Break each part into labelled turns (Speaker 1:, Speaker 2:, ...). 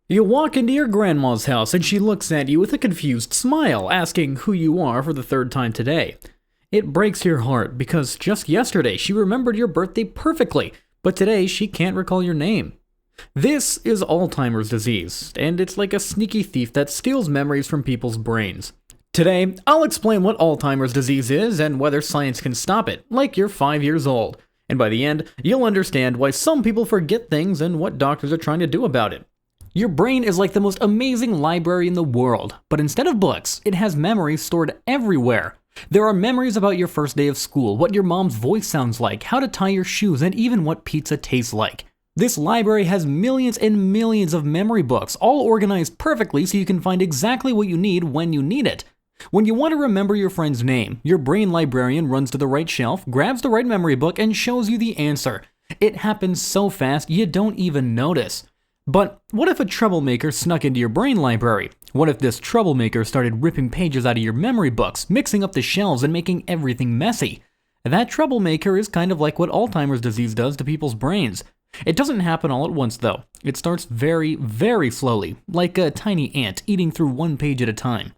Speaker 1: You walk into your grandma's house and she looks at you with a confused smile, asking who you are for the third time today. It breaks your heart because just yesterday she remembered your birthday perfectly, but today she can't recall your name. This is Alzheimer's disease, and it's like a sneaky thief that steals memories from people's brains. Today, I'll explain what Alzheimer's disease is and whether science can stop it, like you're 5 years old. And by the end, you'll understand why some people forget things and what doctors are trying to do about it. Your brain is like the most amazing library in the world, but instead of books, it has memories stored everywhere. There are memories about your first day of school, what your mom's voice sounds like, how to tie your shoes, and even what pizza tastes like. This library has millions and millions of memory books, all organized perfectly so you can find exactly what you need when you need it. When you want to remember your friend's name, your brain librarian runs to the right shelf, grabs the right memory book, and shows you the answer. It happens so fast you don't even notice. But what if a troublemaker snuck into your brain library? What if this troublemaker started ripping pages out of your memory books, mixing up the shelves and making everything messy? That troublemaker is kind of like what Alzheimer's disease does to people's brains. It doesn't happen all at once though. It starts very, very slowly, like a tiny ant eating through one page at a time.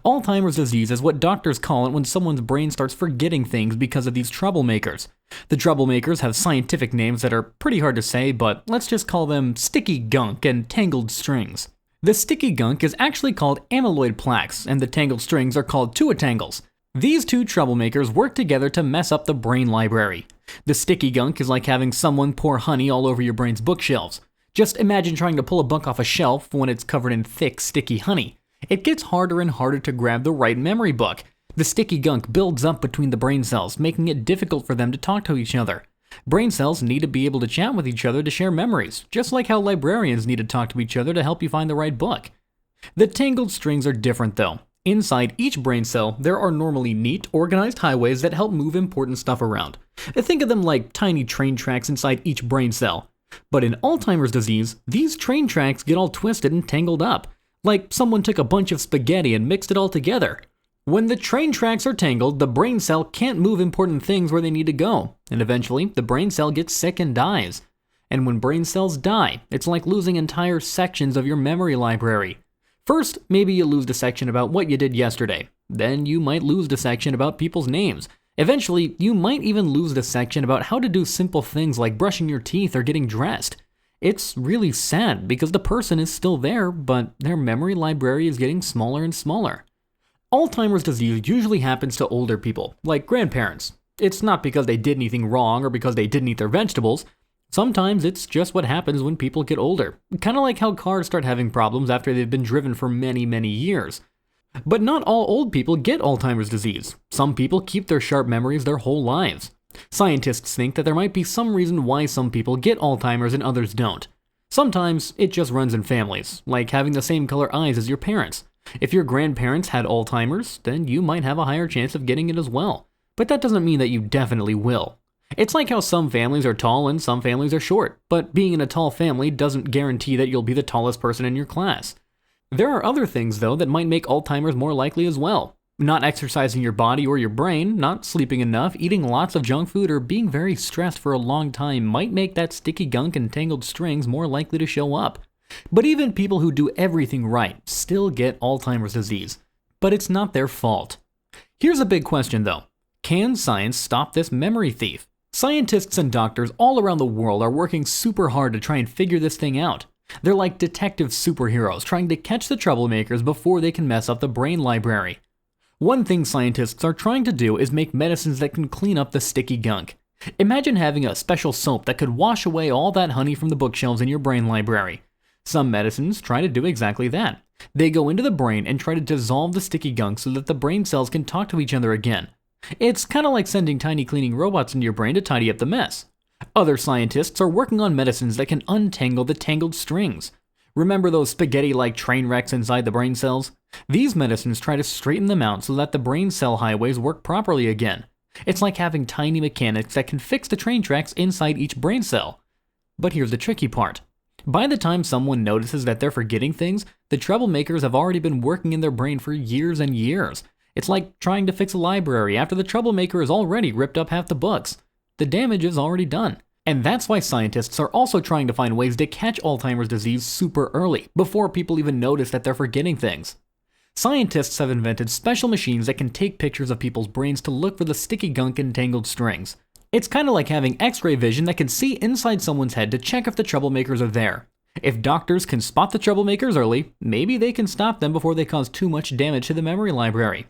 Speaker 1: Alzheimer's disease is what doctors call it when someone's brain starts forgetting things because of these troublemakers. The troublemakers have scientific names that are pretty hard to say, but let's just call them sticky gunk and tangled strings. The sticky gunk is actually called amyloid plaques, and the tangled strings are called tangles. These two troublemakers work together to mess up the brain library. The sticky gunk is like having someone pour honey all over your brain's bookshelves. Just imagine trying to pull a book off a shelf when it's covered in thick, sticky honey. It gets harder and harder to grab the right memory book. The sticky gunk builds up between the brain cells, making it difficult for them to talk to each other. Brain cells need to be able to chat with each other to share memories, just like how librarians need to talk to each other to help you find the right book. The tangled strings are different though. Inside each brain cell, there are normally neat, organized highways that help move important stuff around. Think of them like tiny train tracks inside each brain cell. But in Alzheimer's disease, these train tracks get all twisted and tangled up, like someone took a bunch of spaghetti and mixed it all together. When the train tracks are tangled, the brain cell can't move important things where they need to go, and eventually the brain cell gets sick and dies. And when brain cells die, it's like losing entire sections of your memory library. First, maybe you lose the section about what you did yesterday. Then you might lose the section about people's names. Eventually, you might even lose the section about how to do simple things like brushing your teeth or getting dressed. It's really sad because the person is still there, but their memory library is getting smaller and smaller. Alzheimer's disease usually happens to older people, like grandparents. It's not because they did anything wrong or because they didn't eat their vegetables. Sometimes it's just what happens when people get older, kind of like how cars start having problems after they've been driven for many, many years. But not all old people get Alzheimer's disease. Some people keep their sharp memories their whole lives. Scientists think that there might be some reason why some people get Alzheimer's and others don't. Sometimes it just runs in families, like having the same color eyes as your parents. If your grandparents had Alzheimer's, then you might have a higher chance of getting it as well. But that doesn't mean that you definitely will. It's like how some families are tall and some families are short, but being in a tall family doesn't guarantee that you'll be the tallest person in your class. There are other things, though, that might make Alzheimer's more likely as well. Not exercising your body or your brain, not sleeping enough, eating lots of junk food, or being very stressed for a long time might make that sticky gunk and tangled strings more likely to show up. But even people who do everything right still get Alzheimer's disease. But it's not their fault. Here's a big question though. Can science stop this memory thief? Scientists and doctors all around the world are working super hard to try and figure this thing out. They're like detective superheroes trying to catch the troublemakers before they can mess up the brain library. One thing scientists are trying to do is make medicines that can clean up the sticky gunk. Imagine having a special soap that could wash away all that honey from the bookshelves in your brain library. Some medicines try to do exactly that. They go into the brain and try to dissolve the sticky gunk so that the brain cells can talk to each other again. It's kind of like sending tiny cleaning robots into your brain to tidy up the mess. Other scientists are working on medicines that can untangle the tangled strings. Remember those spaghetti-like train wrecks inside the brain cells? These medicines try to straighten them out so that the brain cell highways work properly again. It's like having tiny mechanics that can fix the train tracks inside each brain cell. But here's the tricky part. By the time someone notices that they're forgetting things, the troublemakers have already been working in their brain for years and years. It's like trying to fix a library after the troublemaker has already ripped up half the books. The damage is already done. And that's why scientists are also trying to find ways to catch Alzheimer's disease super early, before people even notice that they're forgetting things. Scientists have invented special machines that can take pictures of people's brains to look for the sticky gunk and tangled strings. It's kind of like having X-ray vision that can see inside someone's head to check if the troublemakers are there. If doctors can spot the troublemakers early, maybe they can stop them before they cause too much damage to the memory library.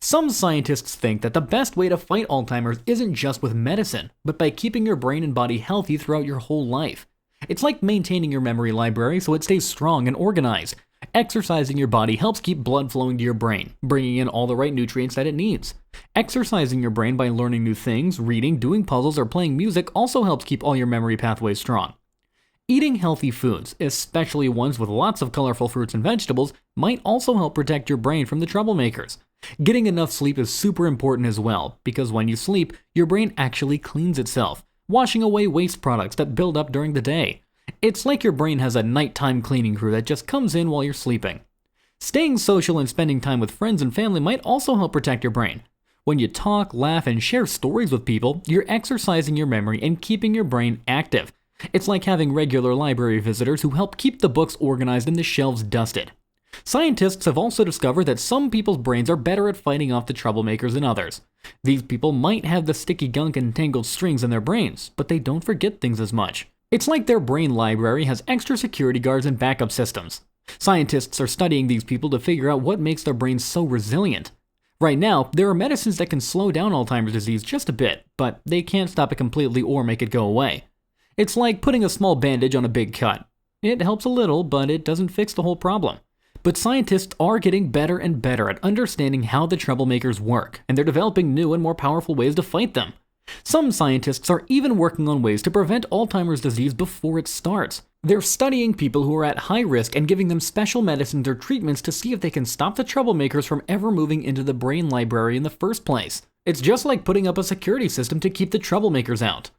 Speaker 1: Some scientists think that the best way to fight Alzheimer's isn't just with medicine, but by keeping your brain and body healthy throughout your whole life. It's like maintaining your memory library so it stays strong and organized. Exercising your body helps keep blood flowing to your brain, bringing in all the right nutrients that it needs. Exercising your brain by learning new things, reading, doing puzzles, or playing music also helps keep all your memory pathways strong. Eating healthy foods, especially ones with lots of colorful fruits and vegetables, might also help protect your brain from the troublemakers. Getting enough sleep is super important as well, because when you sleep, your brain actually cleans itself, washing away waste products that build up during the day. It's like your brain has a nighttime cleaning crew that just comes in while you're sleeping. Staying social and spending time with friends and family might also help protect your brain. When you talk, laugh, and share stories with people, you're exercising your memory and keeping your brain active. It's like having regular library visitors who help keep the books organized and the shelves dusted. Scientists have also discovered that some people's brains are better at fighting off the troublemakers than others. These people might have the sticky gunk and tangled strings in their brains, but they don't forget things as much. It's like their brain library has extra security guards and backup systems. Scientists are studying these people to figure out what makes their brains so resilient. Right now, there are medicines that can slow down Alzheimer's disease just a bit, but they can't stop it completely or make it go away. It's like putting a small bandage on a big cut. It helps a little, but it doesn't fix the whole problem. But scientists are getting better and better at understanding how the troublemakers work, and they're developing new and more powerful ways to fight them. Some scientists are even working on ways to prevent Alzheimer's disease before it starts. They're studying people who are at high risk and giving them special medicines or treatments to see if they can stop the troublemakers from ever moving into the brain library in the first place. It's just like putting up a security system to keep the troublemakers out.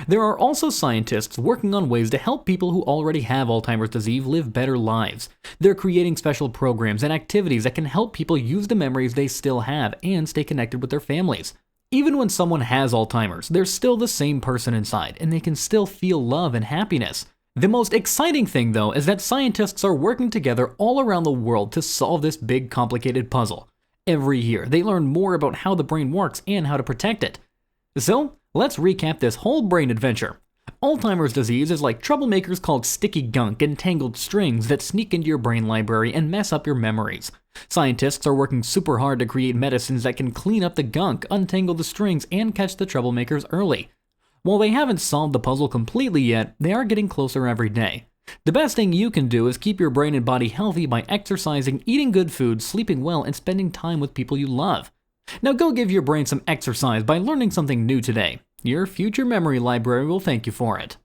Speaker 1: There are also scientists working on ways to help people who already have Alzheimer's disease live better lives. They're creating special programs and activities that can help people use the memories they still have and stay connected with their families. Even when someone has Alzheimer's, they're still the same person inside, and they can still feel love and happiness. The most exciting thing, though, is that scientists are working together all around the world to solve this big, complicated puzzle. Every year, they learn more about how the brain works and how to protect it. So, let's recap this whole brain adventure. Alzheimer's disease is like troublemakers called sticky gunk and tangled strings that sneak into your brain library and mess up your memories. Scientists are working super hard to create medicines that can clean up the gunk, untangle the strings, and catch the troublemakers early. While they haven't solved the puzzle completely yet, they are getting closer every day. The best thing you can do is keep your brain and body healthy by exercising, eating good food, sleeping well, and spending time with people you love. Now go give your brain some exercise by learning something new today. Your future memory library will thank you for it.